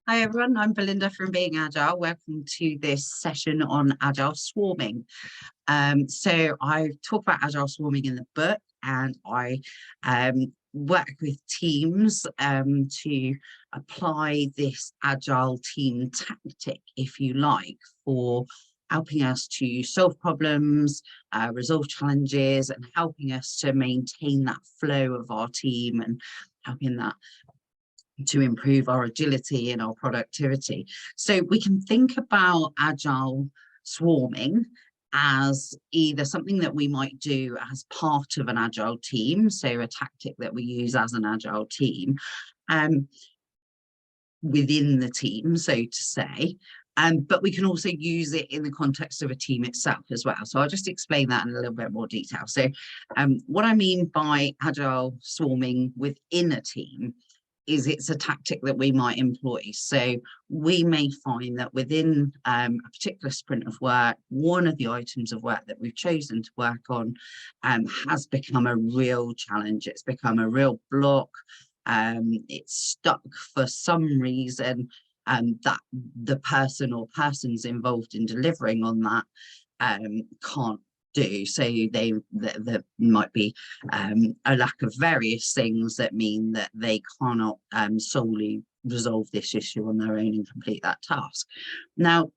Hi everyone, I'm Belinda from Being Agile. Welcome to this session on Agile Swarming. So I talk about Agile Swarming in the book, and I work with teams to apply this Agile team tactic, if you like, for helping us to solve problems, resolve challenges, and helping us to maintain that flow of our team and helping that to improve our agility and our productivity. So we can think about agile swarming as either something that we might do as part of an agile team, so a tactic that we use as an agile team within the team, so to say. But we can also use it in the context of a team itself as well. So I'll just explain that in a little bit more detail. So what I mean by agile swarming within a team is it's a tactic that we might employ. So we may find that within a particular sprint of work, one of the items of work that we've chosen to work on has become a real challenge. It's become a real block. It's stuck for some reason that the person or persons involved in delivering on that can't do. So there might be a lack of various things that mean that they cannot solely resolve this issue on their own and complete that task. Now,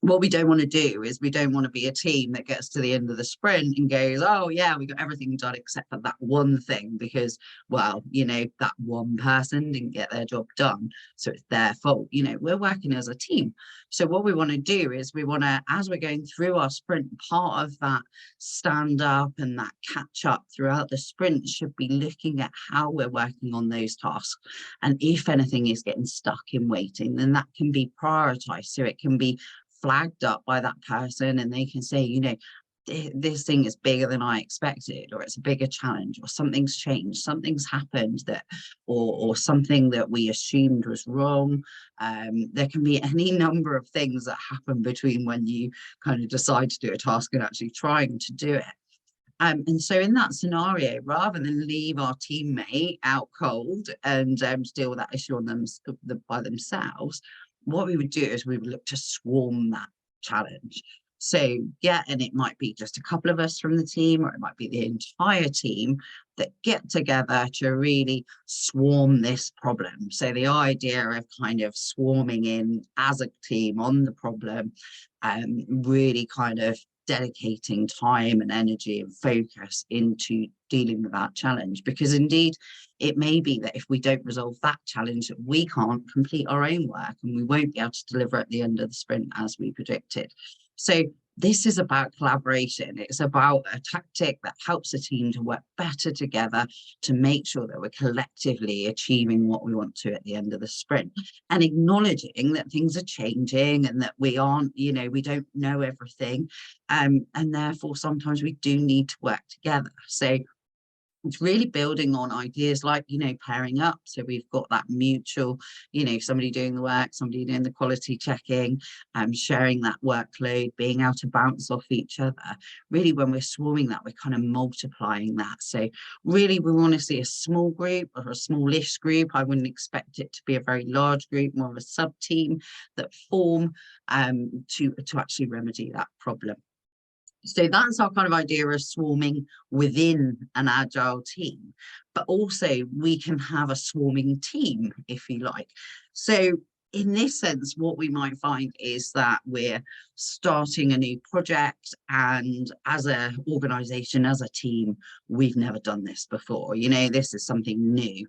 what we don't want to do is we don't want to be a team that gets to the end of the sprint and goes, oh yeah, we got everything done except for that one thing because, well, you know, that one person didn't get their job done, so it's their fault. You know, we're working as a team. So what we want to do is we want to, as we're going through our sprint, part of that stand up and that catch up throughout the sprint should be looking at how we're working on those tasks. And if anything is getting stuck in waiting, then that can be prioritized. So it can be flagged up by that person and they can say, you know, this thing is bigger than I expected, or it's a bigger challenge, or something's changed, something's happened that, or something that we assumed was wrong. There can be any number of things that happen between when you kind of decide to do a task and actually trying to do it. And so in that scenario, rather than leave our teammate out cold and deal with that issue on them by themselves, what we would do is we would look to swarm that challenge. So yeah, and it might be just a couple of us from the team, or it might be the entire team that get together to really swarm this problem. So the idea of kind of swarming in as a team on the problem, really kind of dedicating time and energy and focus into dealing with that challenge, because indeed it may be that if we don't resolve that challenge, we can't complete our own work and we won't be able to deliver at the end of the sprint as we predicted. So this is about collaboration. It's about a tactic that helps a team to work better together to make sure that we're collectively achieving what we want to at the end of the sprint, and acknowledging that things are changing and that we aren't, you know, we don't know everything. And therefore, sometimes we do need to work together. So it's really building on ideas like, you know, pairing up. So we've got that mutual, you know, somebody doing the work, somebody doing the quality checking, sharing that workload, being able to bounce off each other. Really, when we're swarming that, we're kind of multiplying that. So really, we want to see a small group or a smallish group. I wouldn't expect it to be a very large group, more of a sub team that form to actually remedy that problem. So that's our kind of idea of swarming within an agile team, but also we can have a swarming team, if you like. So in this sense, what we might find is that we're starting a new project, and as an organization, as a team, we've never done this before. You know, this is something new.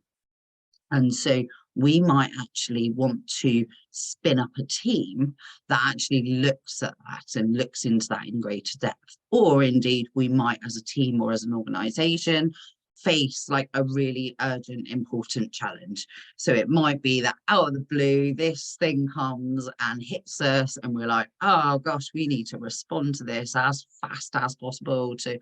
And so we might actually want to spin up a team that actually looks at that and looks into that in greater depth. Or indeed, we might, as a team or as an organization, face like a really urgent, important challenge. So it might be that out of the blue, this thing comes and hits us, and we're like, oh gosh, we need to respond to this as fast as possible to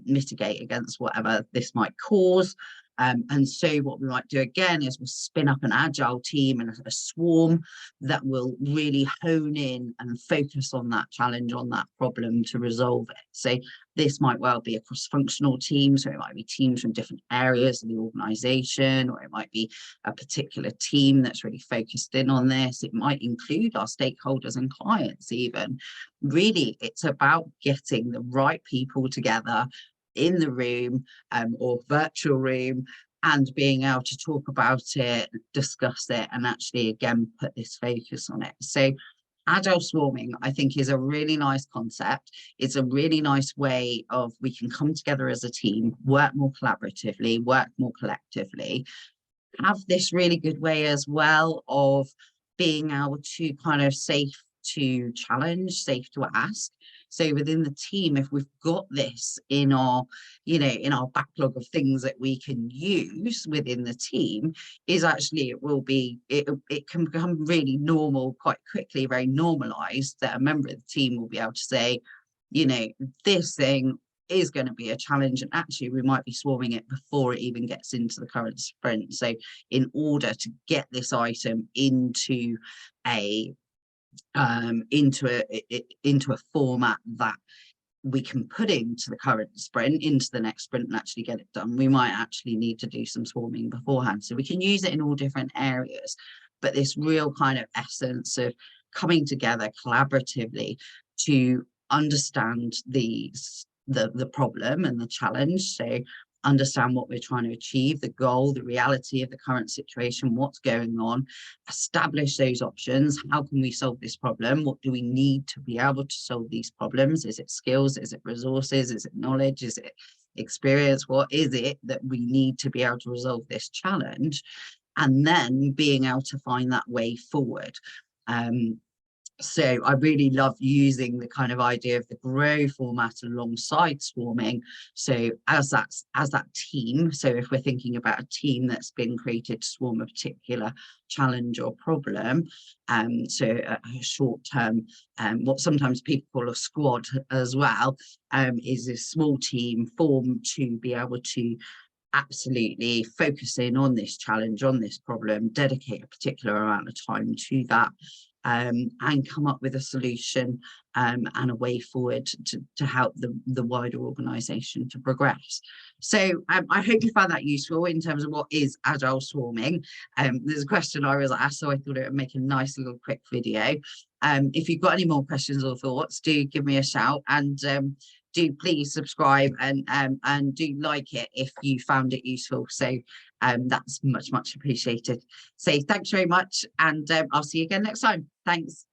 mitigate against whatever this might cause. And so what we might do again is we'll spin up an agile team and a swarm that will really hone in and focus on that challenge, on that problem to resolve it. So this might well be a cross-functional team, so it might be teams from different areas of the organization, or it might be a particular team that's really focused in on this. It might include our stakeholders and clients even. Really, it's about getting the right people together in the room or virtual room, and being able to talk about it, discuss it, and actually again put this focus on it. So Agile swarming, I think, is a really nice concept. It's a really nice way of we can come together as a team, work more collaboratively, work more collectively, have this really good way as well of being able to kind of safe to challenge, safe to ask. So within the team, if we've got this in our, in our backlog of things that we can use within the team, is actually it can become really normal quite quickly, very normalized, that a member of the team will be able to say, this thing is going to be a challenge, and actually we might be swarming it before it even gets into the current sprint. So in order to get this item into a format that we can put into the current sprint, into the next sprint, and actually get it done, we might actually need to do some swarming beforehand. So we can use it in all different areas, but this real kind of essence of coming together collaboratively to understand the problem and the challenge. So understand what we're trying to achieve, the goal, the reality of the current situation, what's going on, establish those options. How can we solve this problem? What do we need to be able to solve these problems? Is it skills? Is it resources? Is it knowledge? Is it experience? What is it that we need to be able to resolve this challenge? And then being able to find that way forward. So I really love using the kind of idea of the grow format alongside swarming. So as that team, so if we're thinking about a team that's been created to swarm a particular challenge or problem, so a short term, what sometimes people call a squad as well, is a small team formed to be able to absolutely focus in on this challenge, on this problem, dedicate a particular amount of time to that, and come up with a solution and a way forward to help the wider organisation to progress. So I hope you found that useful in terms of what is Agile Swarming. There's a question I was asked, so I thought it would make a nice little quick video. If you've got any more questions or thoughts, do give me a shout, and do please subscribe and do like it if you found it useful. So that's much appreciated. So thanks very much, and I'll see you again next time. Thanks.